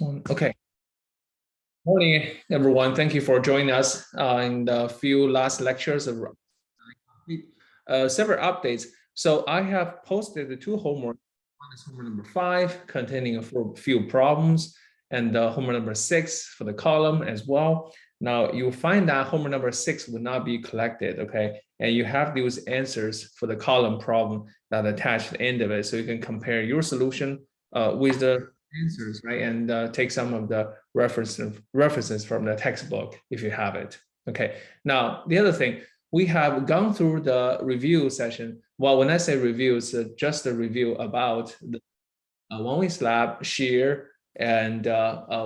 First one. Okay. Morning, everyone. Thank you for joining us in the few last lectures of several updates. So I have posted the two homework. One is homework number 5, containing a few problems, and homework number 6 for the column as well. Now you'll find that homework number 6 will not be collected, okay? And you have those answers for the column problem that attached to the end of it, so you can compare your solution with the answers, right? And take some of the references from the textbook if you have it. Okay. Now the other thing, we have gone through the review session. Well, when I say review, it's just a review about the one-way slab, shear, and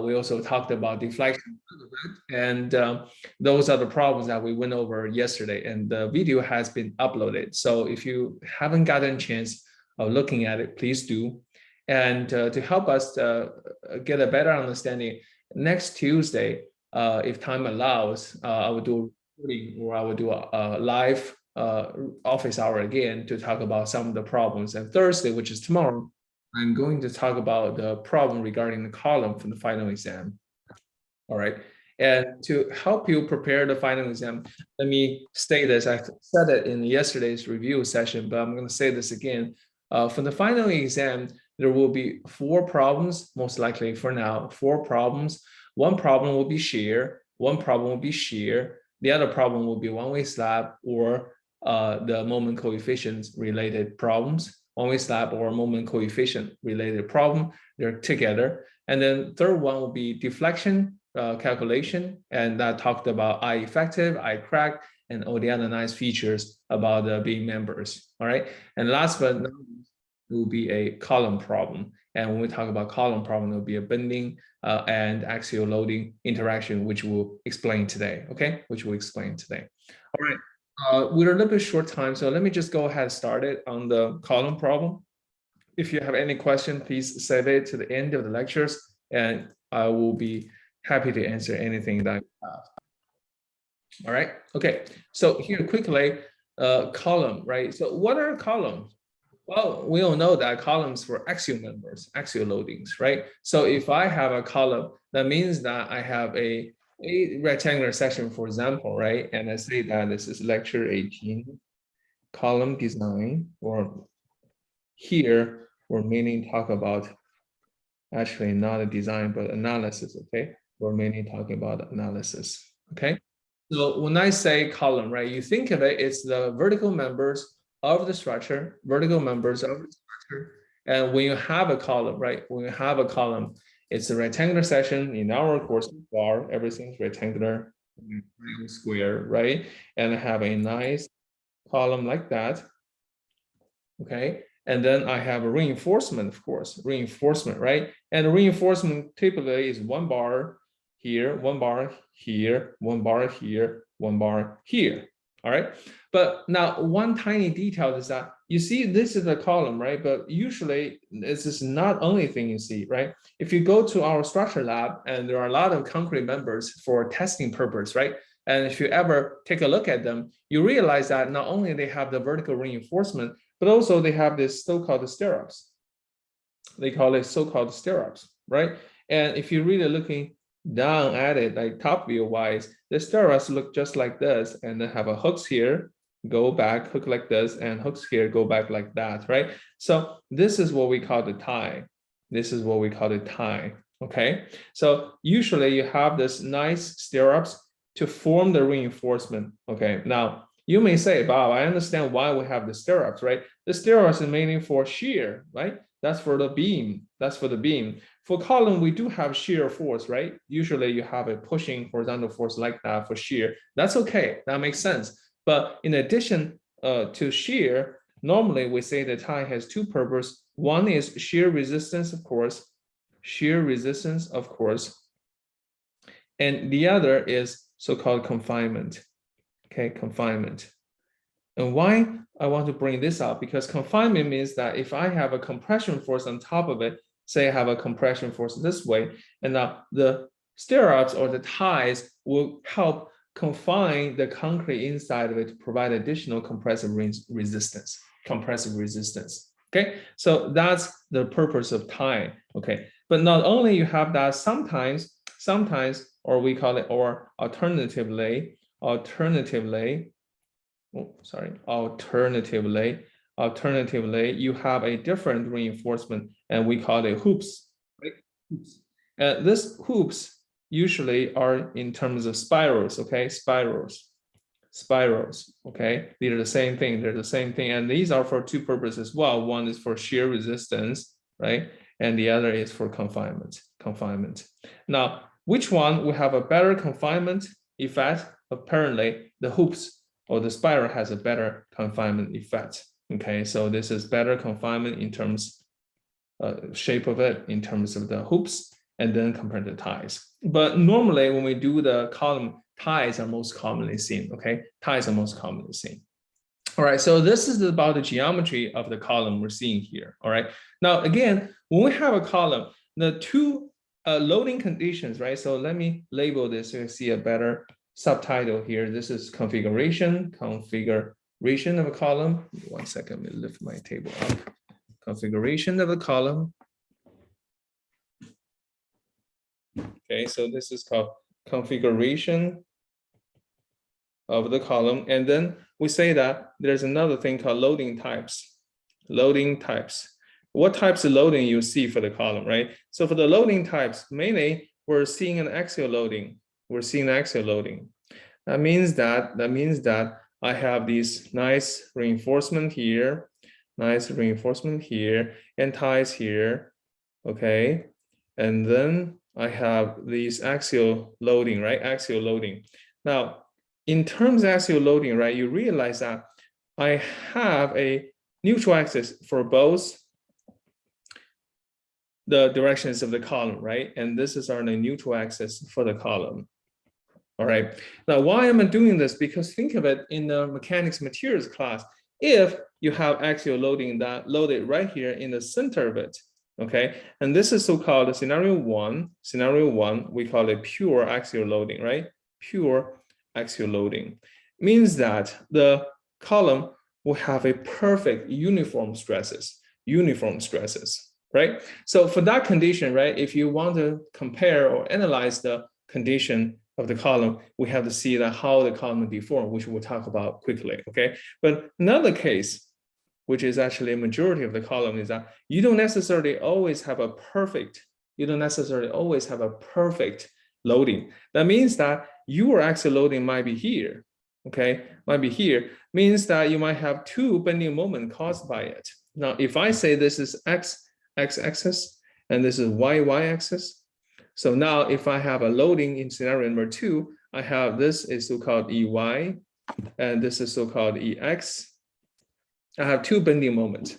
we also talked about deflection, and those are the problems that we went over yesterday, and the video has been uploaded. So if you haven't gotten a chance of looking at it, please do. And to help us get a better understanding, next Tuesday, if time allows, I will do a recording, or I will do a live office hour again to talk about some of the problems. And Thursday, which is tomorrow, I'm going to talk about the problem regarding the column for the final exam. All right. And to help you prepare the final exam, let me state this. I said it in yesterday's review session, but I'm going to say this again. For the final exam, there will be 4 problems, most likely for now, 4 problems. One problem will be shear, one problem will be shear, the other problem will be one-way slab or the moment coefficients related problems, one-way slab or moment coefficient related problem, they're together. And then third one will be deflection calculation, and that talked about I effective, I crack, and all the other nice features about the beam members. All right. And last but not least, it will be a column problem. And when we talk about column problem, it will be a bending and axial loading interaction, which we'll explain today. Okay, which we'll explain today. All right. We're a little bit short time, so let me just go ahead and start it on the column problem. If you have any question, please save it to the end of the lectures, and I will be happy to answer anything that you have. All right. Okay. So here quickly, column, right? So what are columns? Well, we all know that columns for axial members, axial loadings, right? So if I have a column, that means that I have a rectangular section, for example, right? And I say that this is lecture 18, column design, or here we're mainly talk about, actually not a design, but analysis, okay? We're mainly talking about analysis, okay? So when I say column, right, you think of it, it's the vertical members of the structure, vertical members of the structure. And when you have a column, right, when you have a column, it's a rectangular section. In our course bar, everything's rectangular, square, right? And I have a nice column like that, okay? And then I have a reinforcement, of course, reinforcement, right? And the reinforcement typically is 1 bar here, 1 bar here, 1 bar here, 1 bar here. All right. But now one tiny detail is that you see this is a column, right? But usually this is not only thing you see, right? If you go to our structure lab, and there are a lot of concrete members for testing purpose, right? And if you ever take a look at them, you realize that not only they have the vertical reinforcement, but also they have this so-called stirrups. They call it so-called stirrups, right? And if you're really looking down at it, like top view wise, the stirrups look just like this, and then have a hooks here, go back, hook like this, and hooks here, go back like that, right? So this is what we call the tie. This is what we call the tie, okay? So usually you have this nice stirrups to form the reinforcement, okay? Now, you may say, Bob, I understand why we have the stirrups, right? The stirrups is mainly for shear, right? That's for the beam. That's for the beam. For column, we do have shear force, right? Usually you have a pushing horizontal force like that for shear. That's okay. That makes sense. But in addition to shear, normally we say the tie has 2 purposes. One is shear resistance, of course. Shear resistance, of course. And the other is so-called confinement. Okay, confinement. And why I want to bring this up? Because confinement means that if I have a compression force on top of it, say I have a compression force this way, and now the stirrups or the ties will help confine the concrete inside of it to provide additional compressive resistance. Okay, so that's the purpose of tie. Okay, But not only you have that, sometimes, or we call it, or alternatively, you have a different reinforcement, and we call it hoops, right? Hoops. And this hoops usually are in terms of spirals, okay? Spirals, okay? These are the same thing, they're the same thing. And these are for two purposes as well. One is for shear resistance, right? And the other is for confinement. Now, which one will have a better confinement effect? Apparently, the hoops or the spiral has a better confinement effect. Okay, so this is better confinement in terms shape of it, in terms of the hoops, and then compared to ties. But normally when we do the column, ties are most commonly seen, okay? Ties are most commonly seen. All right, so this is about the geometry of the column we're seeing here, all right? Now, again, when we have a column, the two loading conditions, right? So let me label this so you see a better subtitle here. This is configuration of a column. 1 second, let me lift my table up. Configuration of a column. Okay, so this is called configuration of the column. And then we say that there's another thing called loading types. What types of loading you see for the column, right? So for the loading types, mainly we're seeing an axial loading. That means that I have these nice reinforcement here, and ties here, okay? And then I have these axial loading, right? Axial loading. Now, in terms of axial loading, right, you realize that I have a neutral axis for both the directions of the column, right? And this is our neutral axis for the column. All right. Now, why am I doing this? Because think of it in the mechanics materials class. If you have axial loading that loaded right here in the center of it, okay, and this is so-called scenario one, we call it pure axial loading, right? Pure axial loading means that the column will have a perfect uniform stresses, right? So for that condition, right, if you want to compare or analyze the condition of the column, we have to see that how the column deform, which we'll talk about quickly, okay? But another case, which is actually a majority of the column, is that you don't necessarily always have a perfect loading. That means that your axial loading might be here, okay? Means that you might have two bending moment caused by it. Now, if I say this is x-axis and this is y-axis, so now if I have a loading in scenario number 2, I have this is so-called EY and this is so-called EX. I have two bending moments.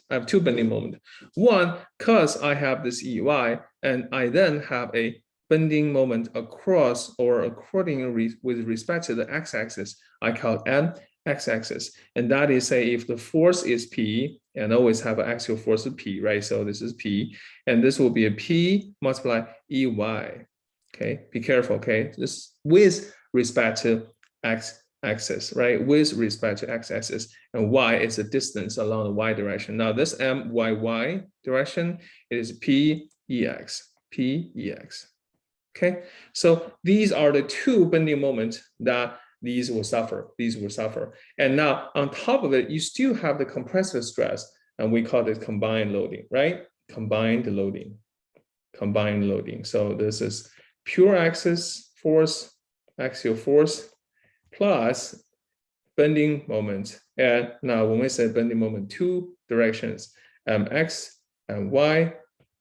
One, because I have this EY and I then have a bending moment across or according with respect to the x-axis, I call M x-axis. And that is, say, if the force is P and always have an axial force of P, right? So this is P and this will be a P multiply EY. Okay, be careful, okay? This with respect to x-axis, right? With respect to x-axis, and y is the distance along the y direction. Now this MYY direction is PEX. Okay, so these are the two bending moments that these will suffer. And now on top of it, you still have the compressive stress, and we call it combined loading, right? Combined loading. So this is pure axis force, axial force, plus bending moment. And now when we say bending moment, two directions, mx and y,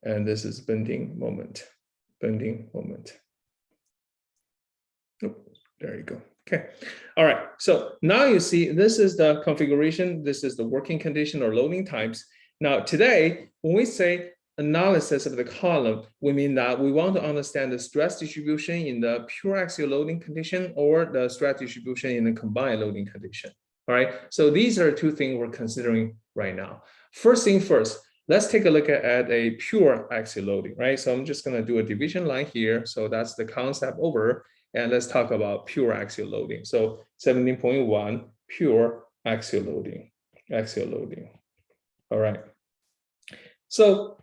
and this is bending moment. Oh, there you go. Okay. All right. So now you see this is the configuration. This is the working condition or loading types. Now today, when we say analysis of the column, we mean that we want to understand the stress distribution in the pure axial loading condition or the stress distribution in the combined loading condition. All right. So these are two things we're considering right now. First thing first, let's take a look at a pure axial loading, right? So I'm just going to do a division line here. So that's the concept over. And let's talk about pure axial loading. So 17.1 pure axial loading. All right. So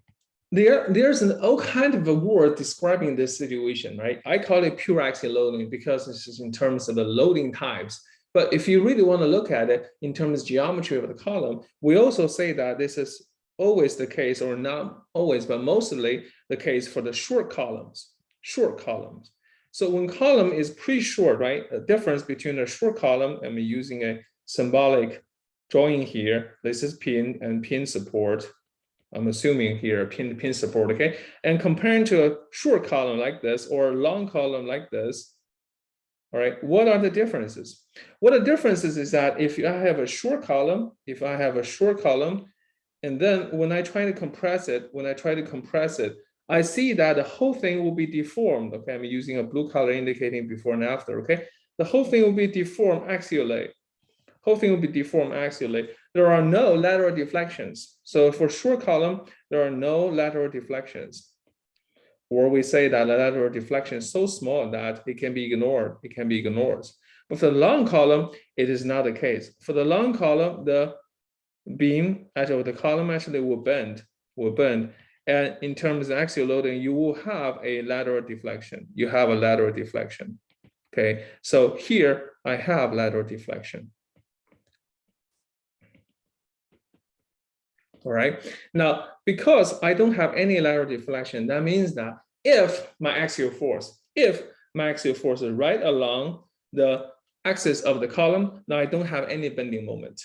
there's all kind of a word describing this situation, right? I call it pure axial loading because it's just in terms of the loading types. But if you really want to look at it in terms of geometry of the column, we also say that this is always the case, or not always, but mostly the case for the short columns. Short columns. So when column is pretty short, right? The difference between a short column, and we're using a symbolic drawing here. This is pin and pin support. I'm assuming here pin support, okay? And comparing to a short column like this or a long column like this, all right, what are the differences? What the differences is that if I have a short column, and then when I try to compress it, I see that the whole thing will be deformed, okay? I'm using a blue color indicating before and after, okay? The whole thing will be deformed axially. There are no lateral deflections. So for short column, there are no lateral deflections. Or we say that the lateral deflection is so small that it can be ignored. But for the long column, it is not the case. For the long column, the beam, actually the column actually will bend. And in terms of axial loading, you will have a lateral deflection. Okay, so here I have lateral deflection. All right. Now, because I don't have any lateral deflection, that means that if my axial force is right along the axis of the column, now I don't have any bending moment.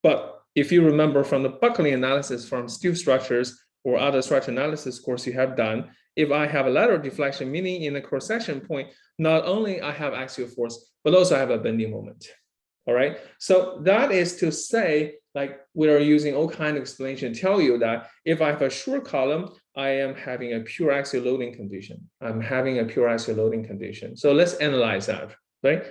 But if you remember from the buckling analysis from steel structures or other structure analysis course you have done, if I have a lateral deflection, meaning in the cross-section point, not only I have axial force, but also I have a bending moment. All right. So that is to say, like we are using all kind of explanation to tell you that if I have a short column, I am having a pure axial loading condition. So let's analyze that, right?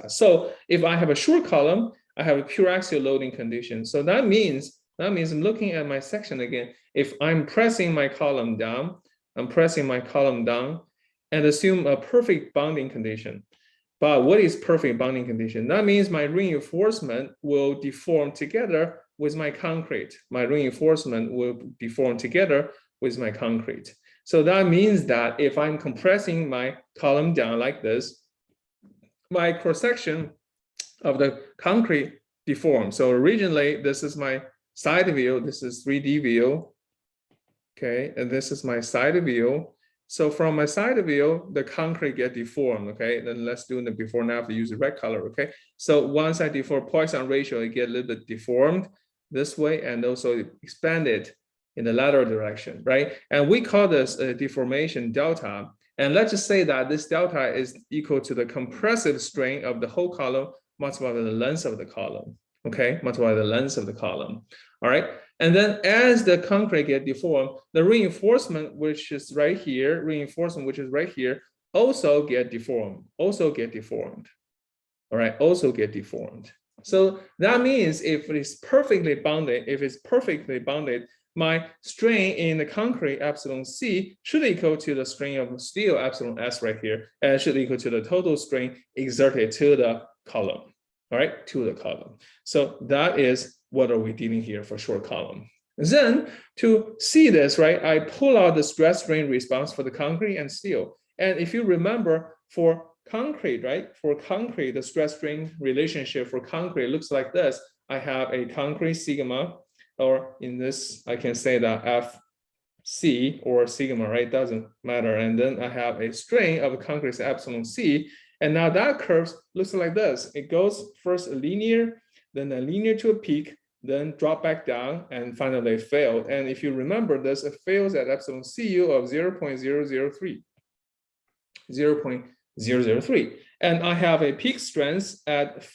So if I have a short column, I have a pure axial loading condition. So that means I'm looking at my section again. If I'm pressing my column down, and assume a perfect bonding condition. But what is perfect bonding condition? That means my reinforcement will deform together with my concrete. So that means that if I'm compressing my column down like this, my cross-section of the concrete deforms. So originally, this is my side view. This is 3D view. Okay, and this is my side view. So from my side view, the concrete get deformed, okay? Then let's do the before and after, use the red color, okay? So once I deform Poisson ratio, it get a little bit deformed this way and also expanded in the lateral direction, right? And we call this a deformation delta. And let's just say that this delta is equal to the compressive strain of the whole column multiplied by the length of the column, okay? All right? And then as the concrete get deformed, the reinforcement, which is right here, also get deformed. All right, So that means if it's perfectly bonded, my strain in the concrete epsilon C should equal to the strain of steel epsilon S right here, and should equal to the total strain exerted to the column. All right, So that is what are we dealing here for short column. Then to see this, right, I pull out the stress strain response for the concrete and steel. And if you remember for concrete, right, the stress strain relationship for concrete looks like this. I have a concrete sigma, or in this, I can say that FC or sigma, right, doesn't matter. And then I have a strain of concrete epsilon C. And now that curve looks like this. It goes first linear, then a linear to a peak, then drop back down, and finally failed. And if you remember this, it fails at epsilon Cu of 0.003. And I have a peak strength at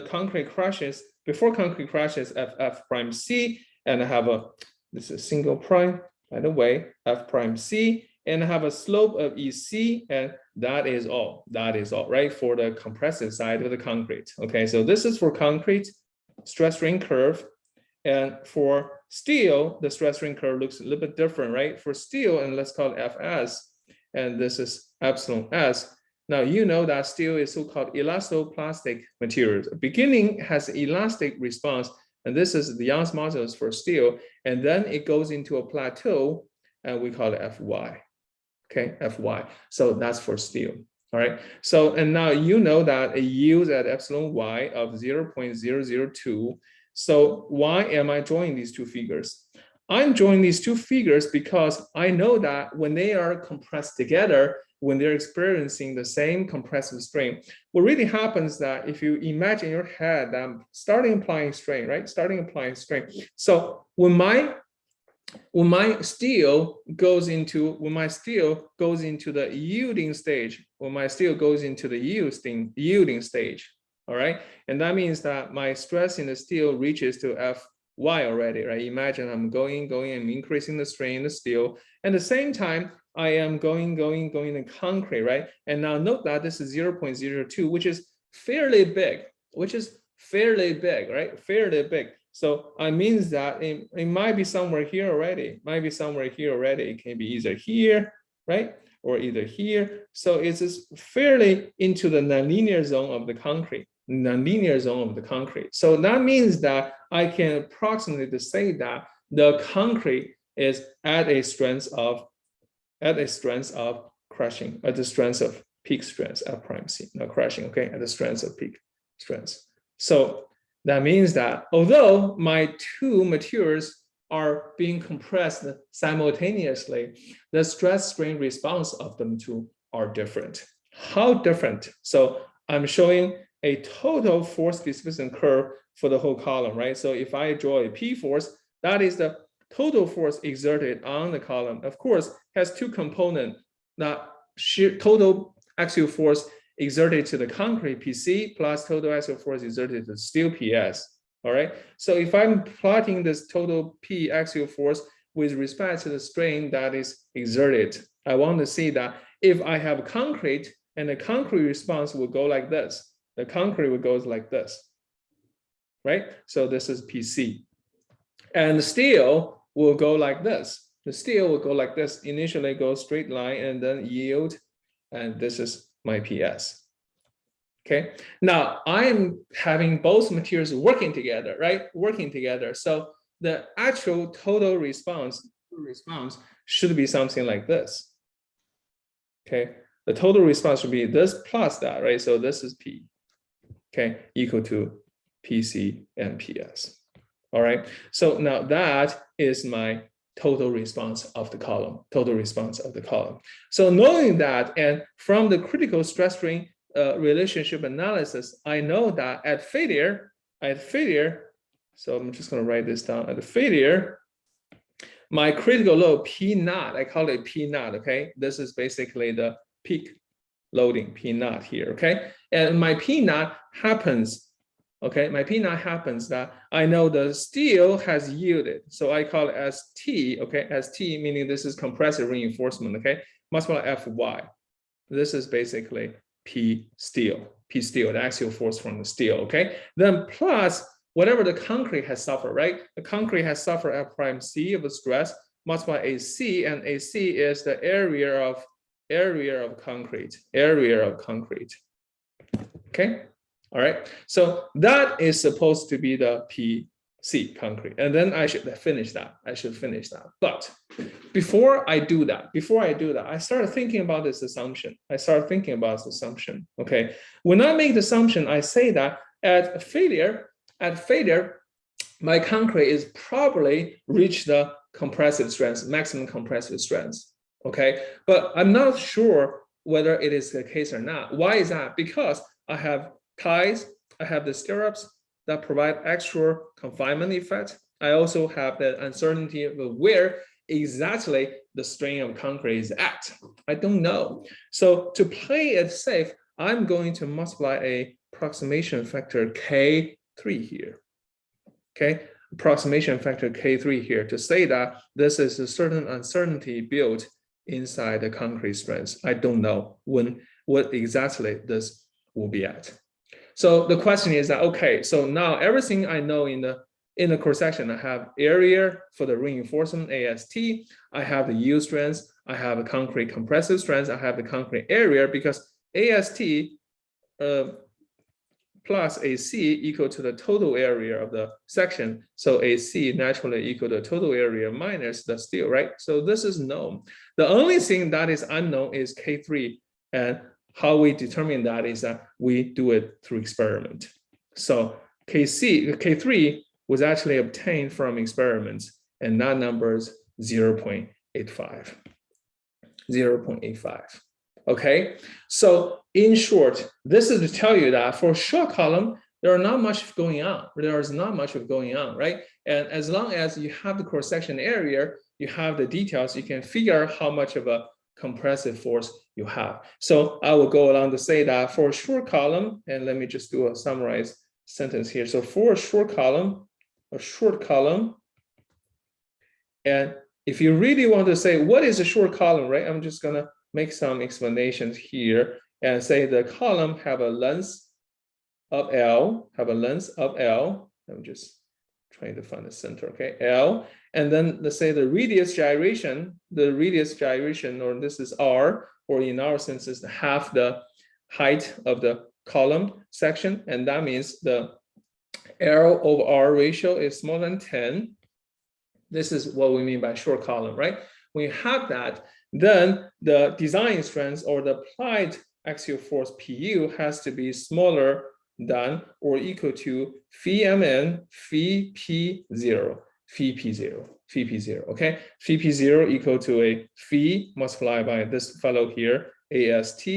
concrete crushes, before concrete crushes at F prime C, and I have this is single prime, by the way, F prime C, and I have a slope of EC, and that is all, right, for the compressive side of the concrete. Okay, so this is for concrete stress strain curve. And for steel, the stress strain curve looks a little bit different, right? For steel, and let's call it Fs, and this is epsilon S. Now, you know that steel is so-called elastoplastic materials. Beginning has elastic response, and this is the Young's modulus for steel, and then it goes into a plateau, and we call it Fy. Okay, Fy. So that's for steel. All right. So, and now you know that a yield at epsilon y of 0.002. So why am I drawing these two figures? I'm drawing these two figures because I know that when they are compressed together, when they're experiencing the same compressive strain, what really happens is that if you imagine in your head that I'm starting applying strain, right? Starting applying strain. So when my steel goes into the yielding stage, when my steel goes into the yielding stage, all right, and that means that my stress in the steel reaches to Fy already, right? Imagine I'm going, I'm increasing the strain in the steel. At the same time, I am going in concrete, right? And now note that this is 0.02, which is fairly big, right? Fairly big. So it means that it might be somewhere here already. It can be either here, right? Or either here. So it's just fairly into the nonlinear zone of the concrete. So that means that I can approximately say that the concrete is at a strength of crushing, at the strength of peak strength, F prime C, not crushing, okay, at the strength of peak strength. So that means that although my two materials are being compressed simultaneously, the stress strain response of them two are different. How different? So I'm showing a total force distribution curve for the whole column, right? So if I draw a P force, that is the total force exerted on the column. Of course, has two components, that shear total axial force exerted to the concrete PC plus total axial force exerted to steel PS. All right. So if I'm plotting this total P axial force with respect to the strain that is exerted, I want to see that if I have concrete and the concrete response will go like this, the concrete will go like this, right? So this is PC. And the steel will go like this. The steel will go like this, initially go straight line and then yield. And this is my PS. Okay. Now I'm having both materials working together, right? Working together. So the actual total response should be something like this. Okay. The total response should be this plus that, right? So this is P, okay, equal to PC and PS. All right. So now that is my total response of the column, So knowing that, and from the critical stress strain relationship analysis, I know that at failure, so I'm just going to write this down. At failure, my critical load P naught, I call it P naught, okay? This is basically the peak loading P naught here, okay? And my P naught happens, okay? My P naught happens that I know the steel has yielded. So I call it ST, okay? ST meaning this is compressive reinforcement, okay? Multiply Fy. This is basically P steel, the axial force from the steel, okay? Then plus whatever the concrete has suffered, right? The concrete has suffered F prime C of the stress, multiply AC, and AC is the area of concrete, okay? All right, so that is supposed to be the PC concrete, and then I should finish that. But before I do that, I started thinking about this assumption. Okay, when I make the assumption, I say that at failure, my concrete is probably reached the compressive strength, maximum compressive strength. Okay, but I'm not sure whether it is the case or not. Why is that? Because I have ties, I have the stirrups that provide extra confinement effect. I also have the uncertainty of where exactly the strain of concrete is at. I don't know. So to play it safe, I'm going to multiply a approximation factor K3 here. Okay, approximation factor K3 here to say that this is a certain uncertainty built inside the concrete strength. I don't know what exactly this will be at. So the question is that, okay, so now everything I know in the cross section, I have area for the reinforcement AST, I have the yield strength, I have a concrete compressive strength, I have the concrete area, because AST plus AC equal to the total area of the section. So AC naturally equal to total area minus the steel, right? So this is known. The only thing that is unknown is K3. And how we determine that is that we do it through experiment. So K3 was actually obtained from experiments, and that number is 0.85. 0.85. Okay, so in short, this is to tell you that for short column, there is not much going on. There is not much of going on, right? And as long as you have the cross-section area, you have the details, you can figure out how much of a compressive force you have. So I will go along to say that for a short column, and let me just do a summarized sentence here. So for a short column, and if you really want to say what is a short column, right? I'm just gonna make some explanations here and say the column have a length of L, I'm just trying to find the center, okay, L. And then let's say the radius gyration, or this is R, or in our sense is half the height of the column section. And that means the L over R ratio is smaller than 10. This is what we mean by short column, right? When you have that, then the design strength or the applied axial force PU has to be smaller than or equal to phi mn phi p0, okay? Phi p0 equal to a phi multiplied by this fellow here, AST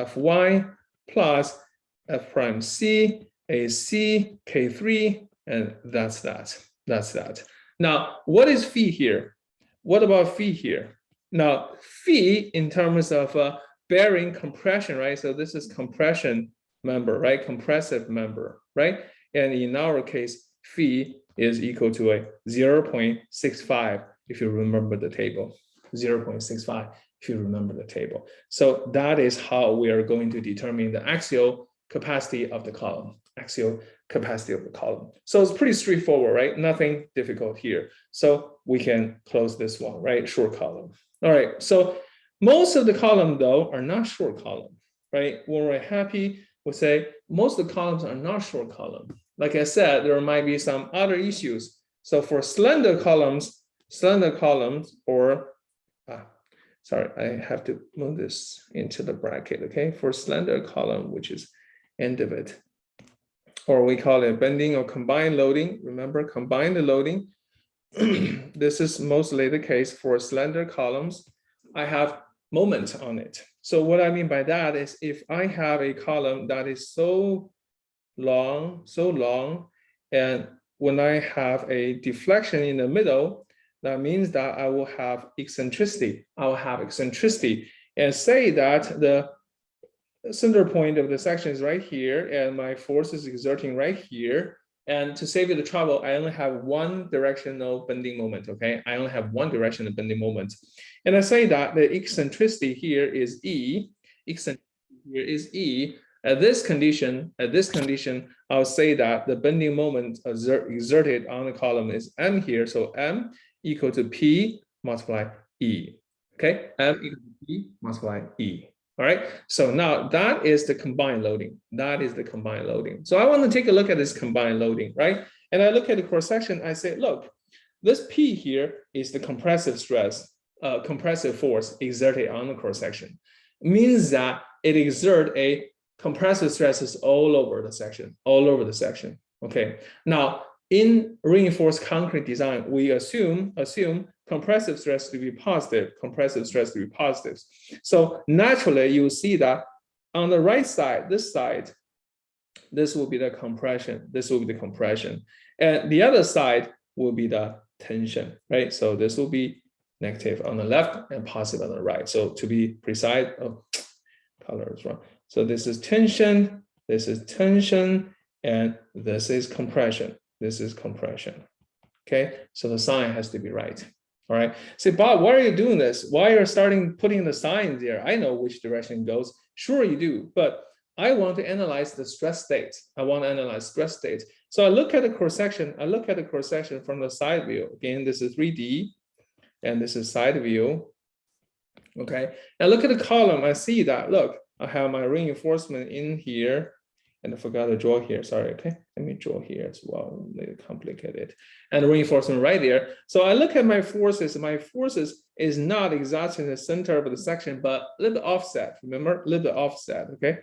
Fy plus F prime C, AC, K3, and that's that. Now, what is phi here? What about phi here? Now, phi in terms of bearing compression, right? So this is compression member, right? Compressive member, right? And in our case, phi is equal to a 0.65, if you remember the table, 0.65, if you remember the table. So that is how we are going to determine the axial capacity of the column, So it's pretty straightforward, right? Nothing difficult here. So we can close this one, right? Short column. All right, so most of the column though are not short column, right? When we're happy, we'll say most of the columns are not short column. Like I said, there might be some other issues. So for slender columns, or, sorry, I have to move this into the bracket, okay? For slender column, which is end of it, or we call it bending or combined loading. Remember, combined loading. This is mostly the case for slender columns. I have moment on it. So what I mean by that is if I have a column that is so long, and when I have a deflection in the middle, that means that I will have eccentricity. And say that the center point of the section is right here, and my force is exerting right here. And to save you the trouble, I only have one directional bending moment, okay? I only have one directional bending moment. And I say that the eccentricity here is E, At this condition, I'll say that the bending moment exerted on the column is M here. So M equal to P multiply E, okay? M equal to P multiply E. All right, so now that is the combined loading. So I want to take a look at this combined loading, right? And I look at the cross section, I say, look, this P here is the compressive stress, compressive force exerted on the cross section. It means that it exerts a compressive stresses all over the section, okay? Now, in reinforced concrete design, we assume compressive stress to be positive, So naturally, you see that on the right side, this will be the compression, And the other side will be the tension, right? So this will be negative on the left and positive on the right. So to be precise, color is wrong. So this is tension, and this is compression. Okay, so the sign has to be right. All right. Say, Bob, why are you doing this? Why are you putting the signs there? I know which direction it goes. Sure, you do, but I want to analyze the stress state. So I look at the cross section. From the side view. Again, this is 3D, and this is side view. Okay. And look at the column. I see that. Look, I have my reinforcement in here. And I forgot to draw here, sorry, okay? Let me draw here as well, make it complicated. And reinforcement right there. So I look at my forces is not exactly in the center of the section, but a little bit offset, remember? A little bit offset, okay?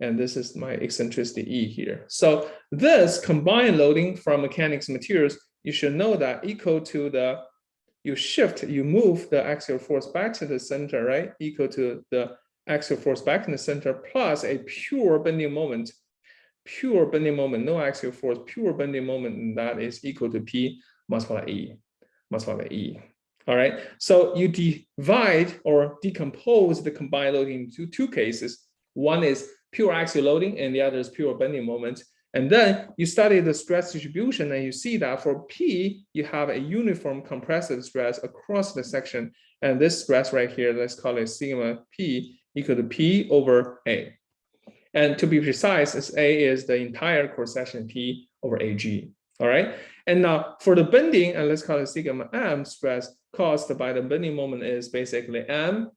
And this is my eccentricity E here. So this combined loading from mechanics materials, you should know that equal to the, you move the axial force back to the center, right? Equal to the axial force back in the center plus a pure bending moment, no axial force, pure bending moment, and that is equal to P multiplied by E. All right, so you divide or decompose the combined loading into two cases. One is pure axial loading and the other is pure bending moment. And then you study the stress distribution and you see that for P, you have a uniform compressive stress across the section. And this stress right here, let's call it sigma P equal to P over A. And to be precise, as A is the entire cross section P over AG. All right. And now for the bending, and let's call it sigma M stress caused by the bending moment is basically M,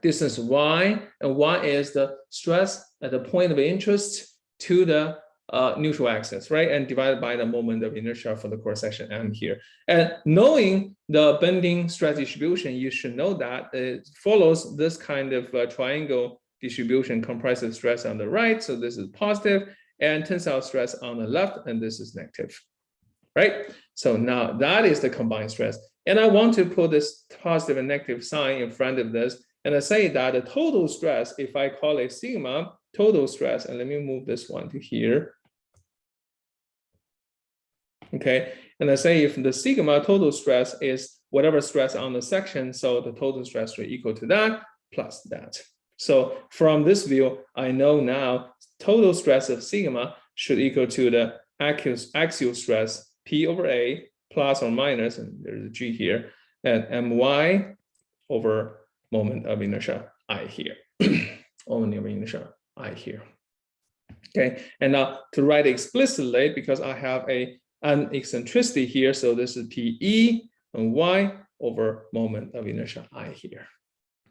distance Y, and Y is the stress at the point of interest to the neutral axis, right? And divided by the moment of inertia for the cross section M here. And knowing the bending stress distribution, you should know that it follows this kind of triangle distribution, compressive stress on the right. So this is positive, and tensile stress on the left, and this is negative, right? So now that is the combined stress. And I want to put this positive and negative sign in front of this. And I say that the total stress, if I call it sigma, total stress, and let me move this one to here. Okay, and I say if the sigma total stress is whatever stress on the section, so the total stress will equal to that plus that. So from this view, I know now total stress of sigma should equal to the axial stress P over A plus or minus, and there's a G here, and My over moment of inertia I here. Moment of inertia I here. Okay, and now to write explicitly, because I have an eccentricity here, so this is PE and Y over moment of inertia I here.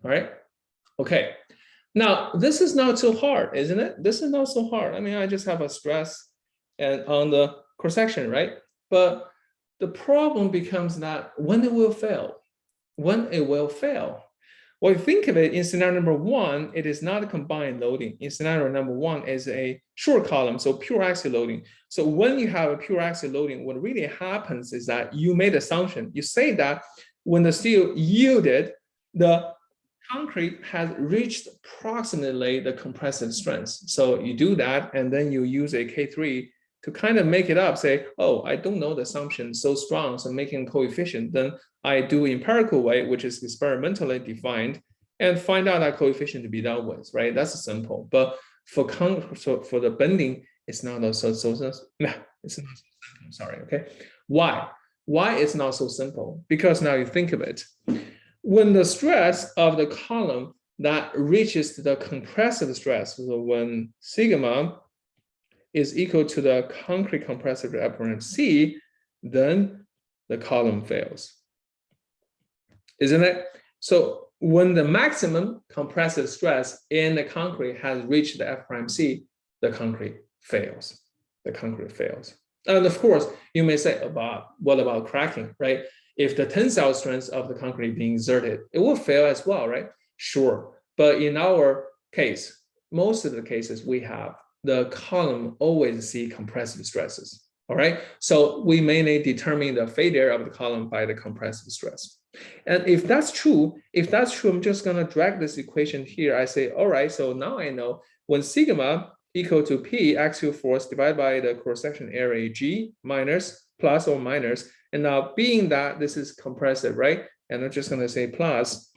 All right. Okay. Now this is not so hard, isn't it? This is not so hard. I mean, I just have a stress and on the cross section, right? But the problem becomes that when it will fail, Well, think of it in scenario number one, it is not a combined loading. In scenario number one is a short column, so pure axial loading. So when you have a pure axial loading, what really happens is that you made assumption. You say that when the steel yielded, the concrete has reached approximately the compressive strength. So you do that, and then you use a K3 to kind of make it up, say, oh, I don't know the assumption so strong, so making coefficient, then I do empirical way, which is experimentally defined, and find out that coefficient to be done with, right? That's simple. But for the bending, it's not so it's not so simple, sorry, okay? Why? Why it's not so simple? Because now you think of it. When the stress of the column that reaches the compressive stress, so when sigma is equal to the concrete compressive equilibrium C, then the column fails. Isn't it? So when the maximum compressive stress in the concrete has reached the F prime C, the concrete fails. The concrete fails. And of course, you may say, what about cracking, right? If the tensile strength of the concrete being exerted, it will fail as well, right? Sure. But in our case, most of the cases we have, the column always see compressive stresses, all right? So we mainly determine the failure of the column by the compressive stress. And if that's true, I'm just gonna drag this equation here. I say, all right, so now I know when sigma equal to P axial force divided by the cross-section area G minus, plus or minus, and now being that this is compressive, right? And I'm just gonna say plus,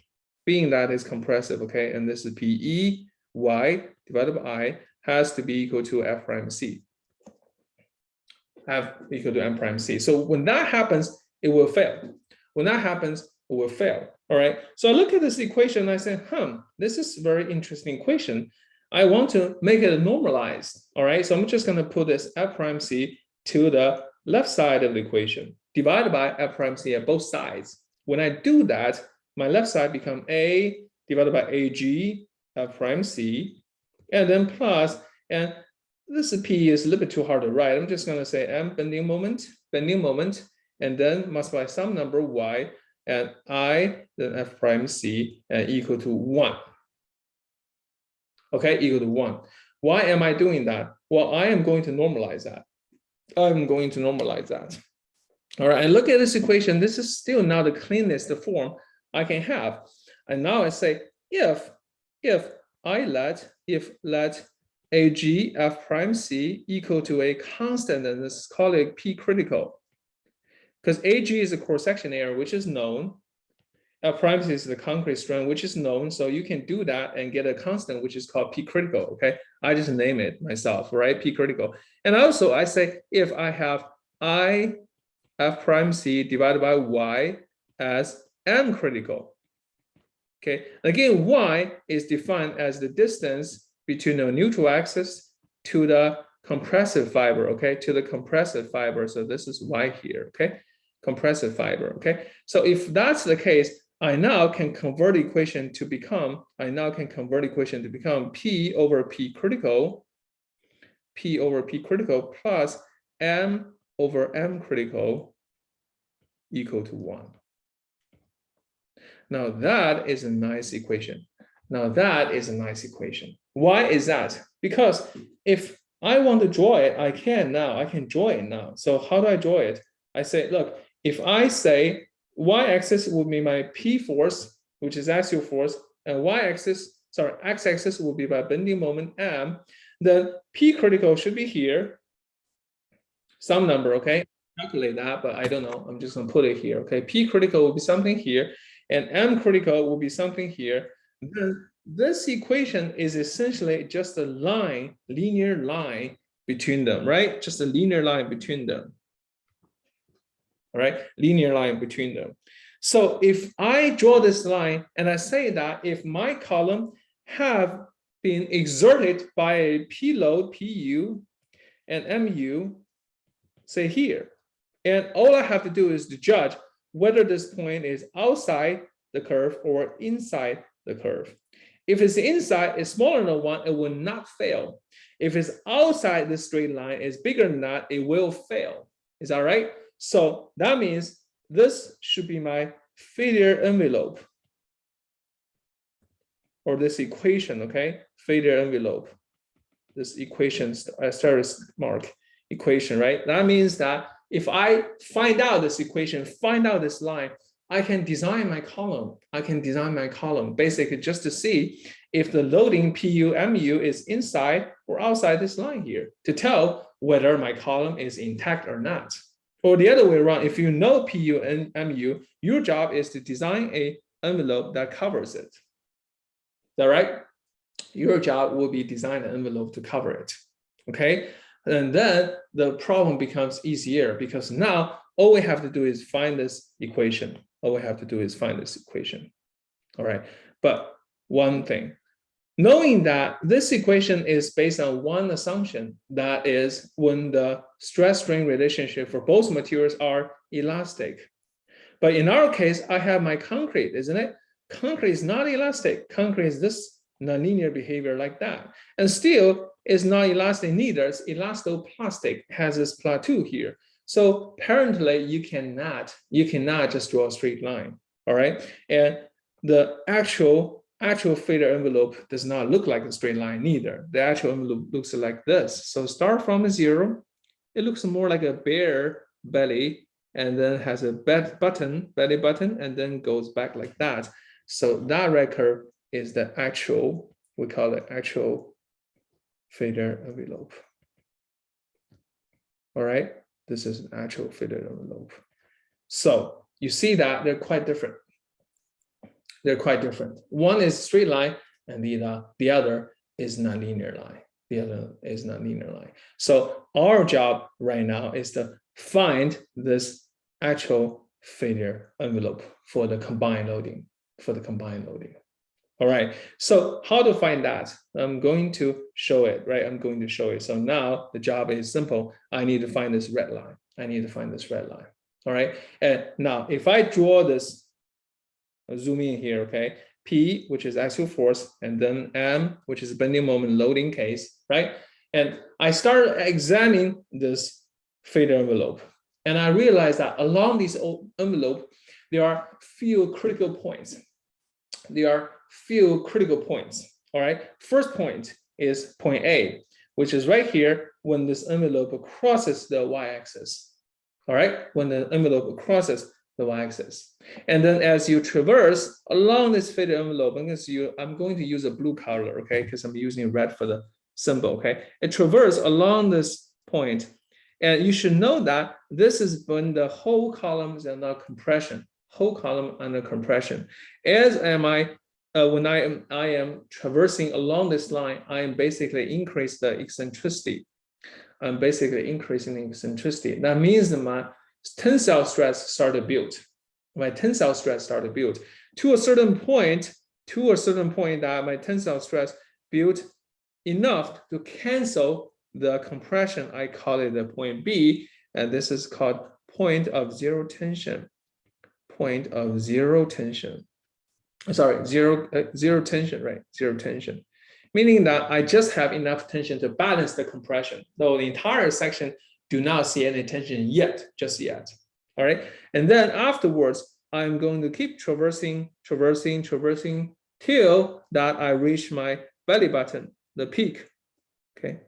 being that is compressive, okay? And this is PE Y divided by I has to be equal to F prime C. F equal to M prime C. So when that happens, it will fail. When that happens, it will fail. All right. So I look at this equation and I say, this is a very interesting equation. I want to make it normalized. All right. So I'm just going to put this F prime C to the left side of the equation, divided by F prime C at both sides. When I do that, my left side becomes A divided by AG F prime C, and then plus, and this P is a little bit too hard to write. I'm just going to say M bending moment, and then multiply some number Y and I, then F prime C, and equal to 1. Okay, equal to 1. Why am I doing that? Well, I am going to normalize that. I'm going to normalize that. All right, and look at this equation. This is still not the cleanest form I can have. And now I say if let AG F prime C equal to a constant, and let's call it P critical, because AG is a cross-section area, which is known. F prime C is the concrete strength, which is known. So you can do that and get a constant, which is called P critical. Okay, I just name it myself, right? P critical. And also I say if I have I F prime C divided by Y as M critical. Okay, again, Y is defined as the distance between the neutral axis to the compressive fiber, okay, to the compressive fiber. So this is Y here, okay, compressive fiber, okay. So if that's the case, I now can convert equation to become, P over P critical plus M over M critical equal to 1. Now that is a nice equation. Why is that? Because if I want to draw it, I can draw it now. So how do I draw it? I say, look, if I say y-axis will be my P force, which is axial force, and x-axis will be my bending moment M, then P critical should be here, some number, okay? Calculate that, but I don't know. I'm just gonna put it here, okay? P critical will be something here, and M critical will be something here. Then this equation is essentially just a line, linear line between them, right? Just a linear line between them. All right, linear line between them. So if I draw this line and I say that if my column have been exerted by a P load, PU and MU, say here, and all I have to do is to judge whether this point is outside the curve or inside the curve. If it's inside, it's smaller than 1, it will not fail. If it's outside the straight line, it's bigger than that, it will fail. Is that right? So that means this should be my failure envelope, or this equation, okay? Failure envelope. This equation, asterisk mark equation, right? That means that if I find out this equation, find out this line, I can design my column. Basically just to see if the loading PU, MU is inside or outside this line here, to tell whether my column is intact or not. Or the other way around, if you know PU and MU, your job is to design an envelope that covers it. Is that right? Your job will be design an envelope to cover it. Okay, and then the problem becomes easier because now all we have to do is find this equation. All right, but one thing, knowing that this equation is based on one assumption, that is when the stress-strain relationship for both materials are elastic. But in our case, I have my concrete, isn't it? Concrete is not elastic. Concrete is this nonlinear behavior like that. And steel is not elastic neither. It's elastoplastic, has this plateau here. So apparently you cannot just draw a straight line, all right? And the actual failure envelope does not look like a straight line neither. The actual envelope looks like this. So start from a 0. It looks more like a bare belly and then has a belly button, and then goes back like that. So that red curve is the actual, we call it actual failure envelope. All right, this is an actual failure envelope. So you see that they're quite different. One is straight line, and the other is nonlinear line. So our job right now is to find this actual failure envelope for the combined loading. All right. So how to find that? I'm going to show it, right? So now the job is simple. I need to find this red line. All right. And now if I draw this, I'll zoom in here, okay? P, which is axial force, and then M, which is bending moment loading case, right? And I started examining this failure envelope. And I realized that along this envelope, there are few critical points. There are few critical points. All right. First point is point A, which is right here when this envelope crosses the y-axis. All right. When the envelope crosses the y-axis. And then as you traverse along this failure envelope, I'm going to use a blue color, okay, because I'm using red for the symbol, okay? It traverses along this point. And you should know that this is when the whole column is under compression, whole column under compression. As am I, when I am traversing along this line, I am basically increase the eccentricity. I'm basically increasing the eccentricity. That means that my tensile stress started build. My tensile stress started build to a certain point. That my tensile stress built enough to cancel the compression. I call it the point B, and this is called point of zero tension. Point of zero tension. Sorry, zero tension, right? Zero tension. Meaning that I just have enough tension to balance the compression, though the entire section do not see any tension yet, just yet. All right. And then afterwards, I'm going to keep traversing till that I reach my belly button, the peak. Okay.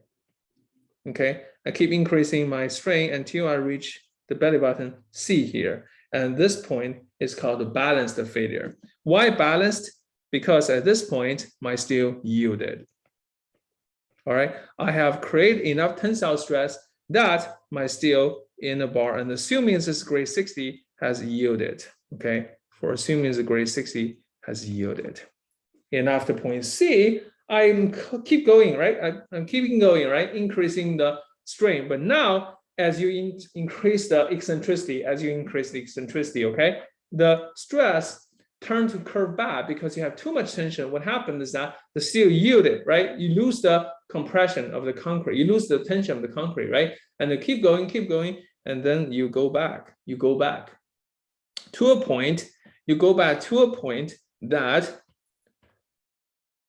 Okay. I keep increasing my strain until I reach the belly button C here. And this point is called the balanced failure. Why balanced? Because at this point, my steel yielded. All right. I have created enough tensile stress that my steel in the bar, and assuming it's grade 60, has yielded. Okay. For assuming it's grade 60 has yielded. And after point C, I'm keep going, right? I'm keeping going, right? Increasing the strain. But now, as you increase the eccentricity, okay, the stress turn to curve back because you have too much tension. What happened is that the steel yielded, right? You lose the compression of the concrete. You lose the tension of the concrete, right? And you keep going, and then you go back. You go back to a point. You go back to a point that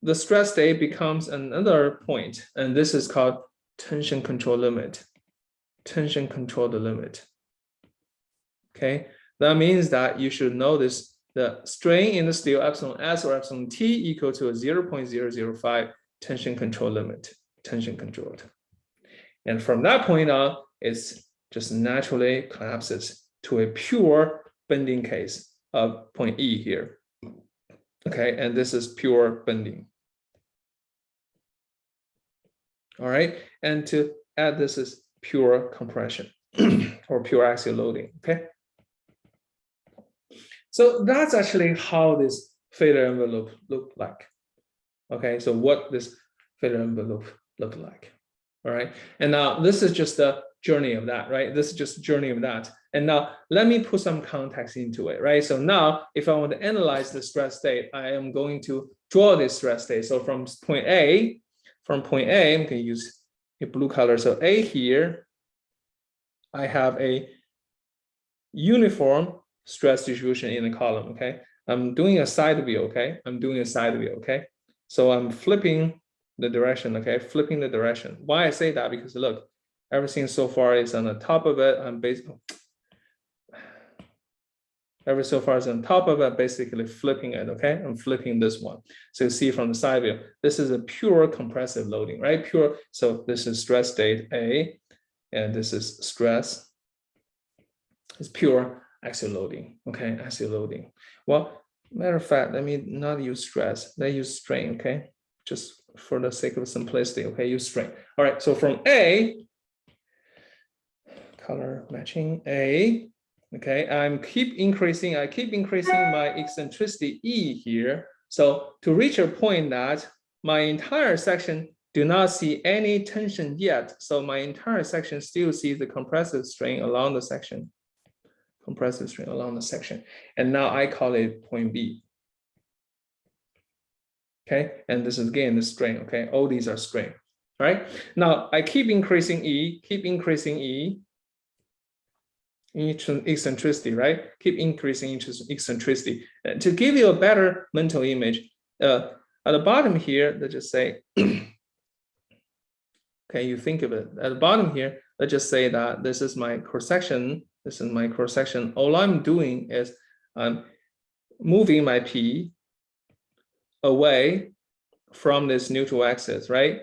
the stress state becomes another point, and this is called tension control limit. Tension control the limit. Okay, that means that you should notice the strain in the steel epsilon S or epsilon T equal to a 0.005 tension control limit, tension controlled. And from that point on, it's just naturally collapses to a pure bending case of point E here. Okay, and this is pure bending. All right, and to add this is pure compression or pure axial loading, okay? So that's actually how this failure envelope looked like. Okay, so what this failure envelope looked like. All right, and now this is just the journey of that, right? This is just journey of that. And now let me put some context into it, right? So now if I want to analyze the stress state, I am going to draw this stress state. So from point A, I'm going to use a blue color. So A here, I have a uniform stress distribution in the column, okay? I'm doing a side view, okay? I'm doing a side view, okay? So I'm flipping the direction, okay? Flipping the direction. Why I say that? Because look, everything so far is on the top of it. I'm basically, everything so far is on top of it, basically flipping it, okay? I'm flipping this one. So you see from the side view, this is a pure compressive loading, right? Pure, so this is stress state A, and this is stress. It's pure axial loading, okay? Axial loading. Well, matter of fact, let me not use stress, let use strain, okay? Just for the sake of simplicity, okay? Use strain. All right, so from A, color matching A, okay? I keep increasing my eccentricity E here. So to reach a point that my entire section do not see any tension yet. So my entire section still sees the compressive strain along the section. Compressive strain along the section. And now I call it point B. Okay, and this is again the strain, okay? All these are strain, right? Now I keep increasing E, eccentricity, right? Keep increasing eccentricity. To give you a better mental image, at the bottom here, let's just say, Okay, you think of it at the bottom here. Let's just say that this is my cross section. This is my cross section. All I'm doing is I'm moving my P away from this neutral axis, right?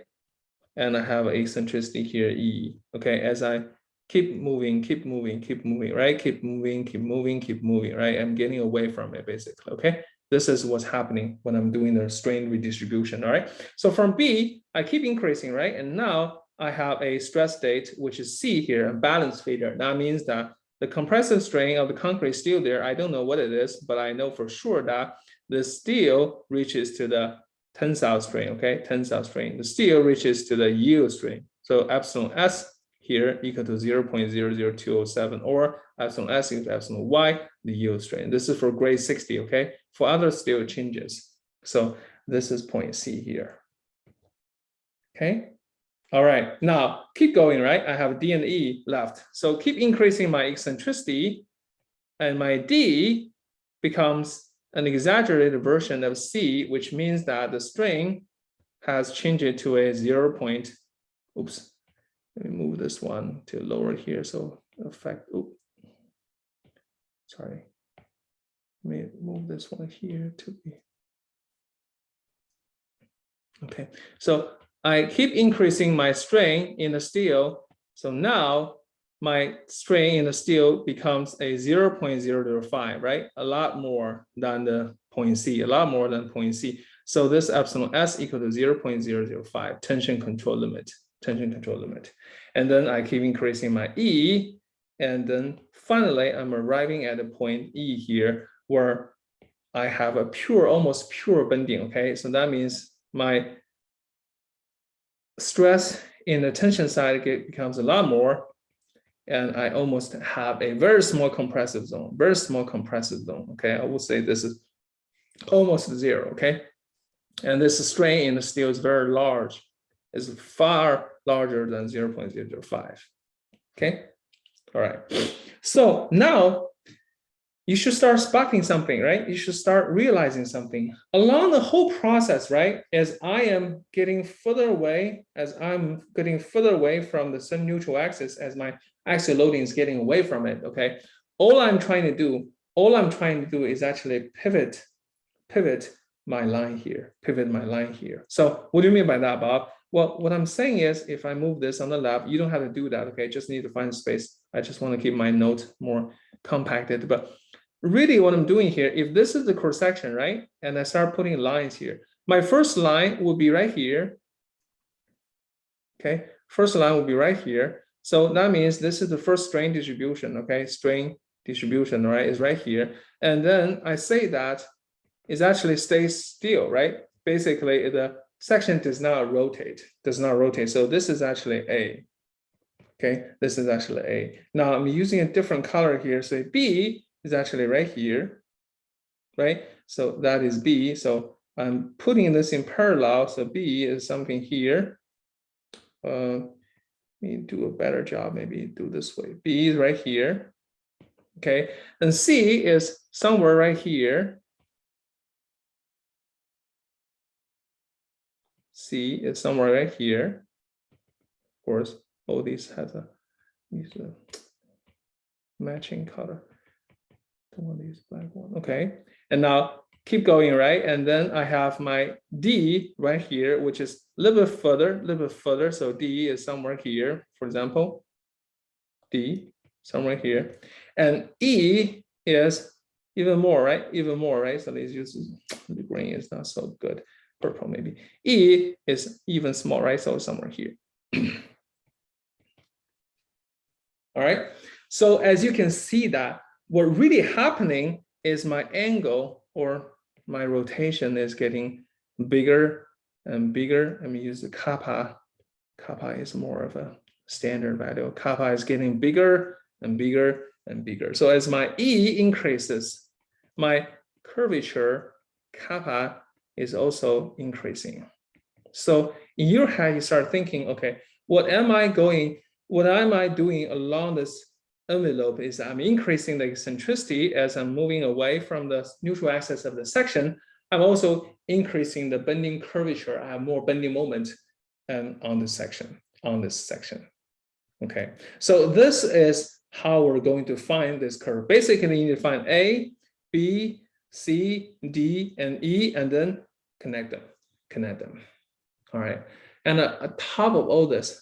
And I have eccentricity here, E. Okay, as I keep moving, right? Keep moving, right? I'm getting away from it basically, okay? This is what's happening when I'm doing the strain redistribution, all right? So from B, I keep increasing, right? And now I have a stress state, which is C here, a balance failure. That means that the compressive strain of the concrete is still there. I don't know what it is, but I know for sure that the steel reaches to the tensile strain, okay? Tensile strain. The steel reaches to the yield strain. So epsilon S here equal to 0.00207 or epsilon S equal to epsilon Y, the yield strain. This is for grade 60, okay? For other steel changes. So this is point C here. Okay. All right. Now keep going, right? I have D and E left. So keep increasing my eccentricity and my D becomes an exaggerated version of C, which means that the strain has changed to a 0. Oops. Let me move this one to lower here. So affect, oops. Sorry. Let me move this one here to be. Okay. So I keep increasing my strain in the steel. So now my strain in the steel becomes a 0.005, right? A lot more than the point C, a lot more than point C. So this epsilon S equal to 0.005, tension control limit. And then I keep increasing my E. And then finally, I'm arriving at a point E here where I have a pure, almost pure bending, okay? So that means my stress in the tension side becomes a lot more, and I almost have a very small compressive zone, okay? I would say this is almost 0, okay? And this strain in the steel is very large. It's far larger than 0.005, okay? All right, so now you should start spotting something, right? You should start realizing something along the whole process, right? As I am getting further away, from the sun-neutral axis, as my axial loading is getting away from it, okay? All I'm trying to do is actually pivot my line here, So what do you mean by that, Bob? Well, what I'm saying is if I move this on the left, you don't have to do that, okay? Just need to find space. I just want to keep my note more compacted, but really what I'm doing here, if this is the cross section, right? And I start putting lines here, my first line will be right here. Okay, first line will be right here. So that means this is the first strain distribution, okay? Strain distribution, right, is right here. And then I say that it actually stays still, right? Basically, the section does not rotate. So this is actually A. Okay, this is actually A. Now I'm using a different color here. So B is actually right here, right? So that is B. So I'm putting this in parallel. So B is something here. Let me do a better job. Maybe do this way. B is right here. Okay, and C is somewhere right here. C is somewhere right here. Of course, all these has a matching color. Don't want to use black one. Okay, and now keep going, right? And then I have my D right here, which is a little bit further. So D is somewhere here, for example. D somewhere here, and E is even more, right? So these uses the green is not so good. Purple maybe. E is even small, right? So somewhere here. All right. So as you can see that what really happening is my angle or my rotation is getting bigger and bigger. Let me use the kappa. Kappa is more of a standard value. Kappa is getting bigger and bigger and bigger. So as my E increases, my curvature kappa is also increasing. So in your head, you start thinking, okay, what am I doing along this envelope is I'm increasing the eccentricity as I'm moving away from the neutral axis of the section. I'm also increasing the bending curvature. I have more bending moment on the section. on this section. Okay, so this is how we're going to find this curve. Basically, you need to find A, B, C, D, and E, and then connect them. All right, and on top of all this,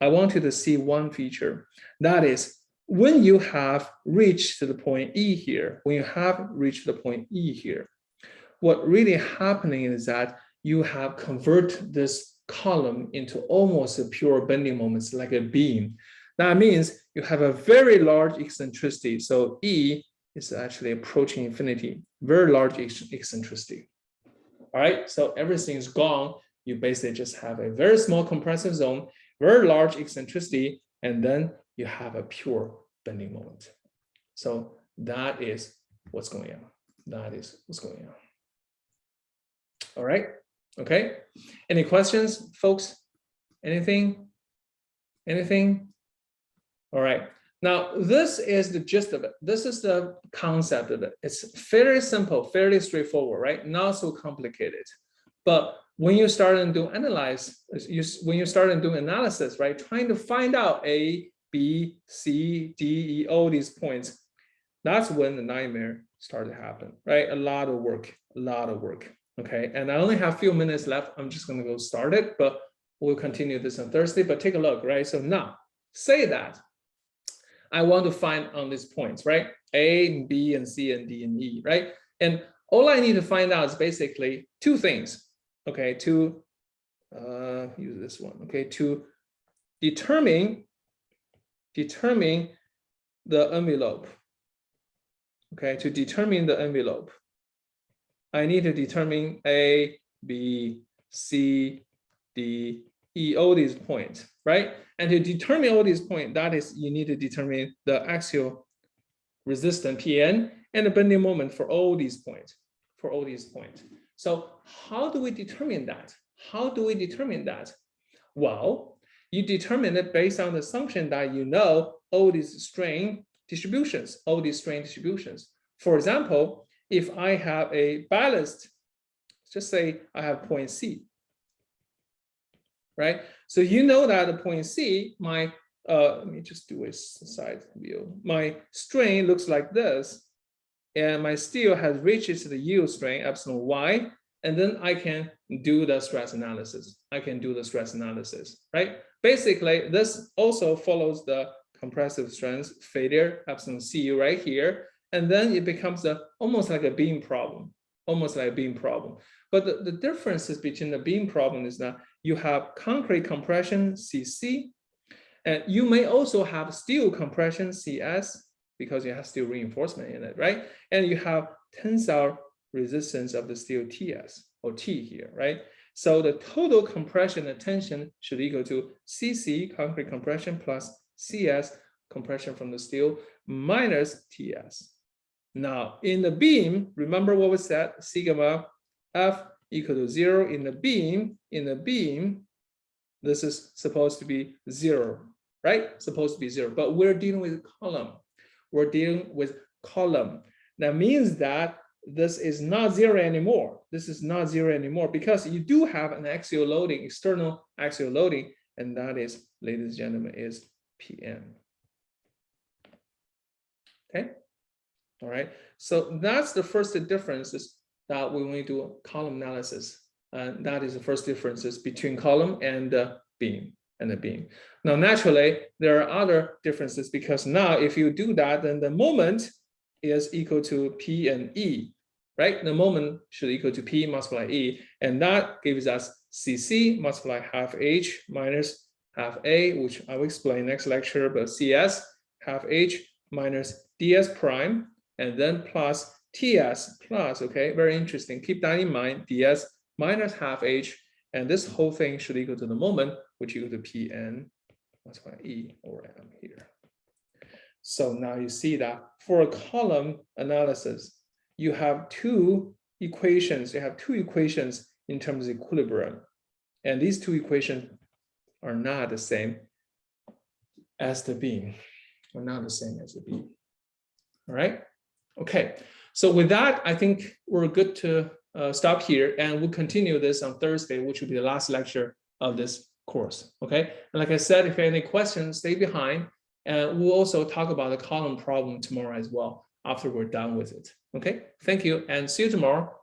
I want you to see one feature. That is, when you have reached the point E here, what really happening is that you have converted this column into almost a pure bending moments, like a beam. That means you have a very large eccentricity. So E is actually approaching infinity, very large eccentricity. All right, so everything is gone. You basically just have a very small compressive zone, very large eccentricity, and then you have a pure bending moment. So that is what's going on. All right, okay. Any questions, folks? Anything? All right. Now, this is the gist of it. This is the concept of it. It's fairly simple, fairly straightforward, right? Not so complicated. But when you start and do analysis, right, trying to find out A, B, C, D, E, all these points, that's when the nightmare started to happen, right? A lot of work. Okay, and I only have a few minutes left. I'm just going to go start it, but we'll continue this on Thursday. But take a look, right? So now, say that I want to find on these points, right? A, and B, and C, and D, and E, right? And all I need to find out is basically two things, okay? To use this one, okay? To determine the envelope, okay? To determine the envelope, I need to determine A, B, C, D, E, all these points, right? And to determine all these points, that is, you need to determine the axial resistance Pn and the bending moment for all these points, So how do we determine that? Well, you determine it based on the assumption that you know all these strain distributions. For example, if I have a balanced, just say I have point C, right? So you know that the point C, my let me just do a side view. My strain looks like this, and my steel has reaches the yield strain epsilon y, and then I can do the stress analysis. Right? Basically, this also follows the compressive strength failure epsilon c right here, and then it becomes almost like a beam problem. But the differences between the beam problem is that you have concrete compression, CC, and you may also have steel compression, CS, because you have steel reinforcement in it, right? And you have tensile resistance of the steel, TS, or T here, right? So the total compression and tension should equal to CC, concrete compression, plus CS, compression from the steel, minus TS. Now, in the beam, remember what we said, sigma F equal to 0 in the beam, this is supposed to be 0, right? But we're dealing with column. That means that this is not 0 anymore. Because you do have an axial loading, external axial loading, and that is, ladies and gentlemen, is Pn. Okay. All right, so that's the first differences that we want to do column analysis. And that is the first differences between column and the beam. Now, naturally, there are other differences because now if you do that, then the moment is equal to P and E, right? The moment should equal to P multiply E, and that gives us CC multiply half H minus half A, which I will explain next lecture, but CS half H minus DS prime, and then plus TS plus, okay, very interesting. Keep that in mind, DS minus half H, and this whole thing should equal to the moment, which equal to Pn, that's why E over M here. So now you see that for a column analysis, you have two equations. In terms of equilibrium. And these two equations are not the same as the beam. All right. Okay, so with that, I think we're good to stop here, and we'll continue this on Thursday, which will be the last lecture of this course, okay? And like I said, if you have any questions, stay behind. And we'll also talk about the column problem tomorrow as well, after we're done with it, okay? Thank you, and see you tomorrow.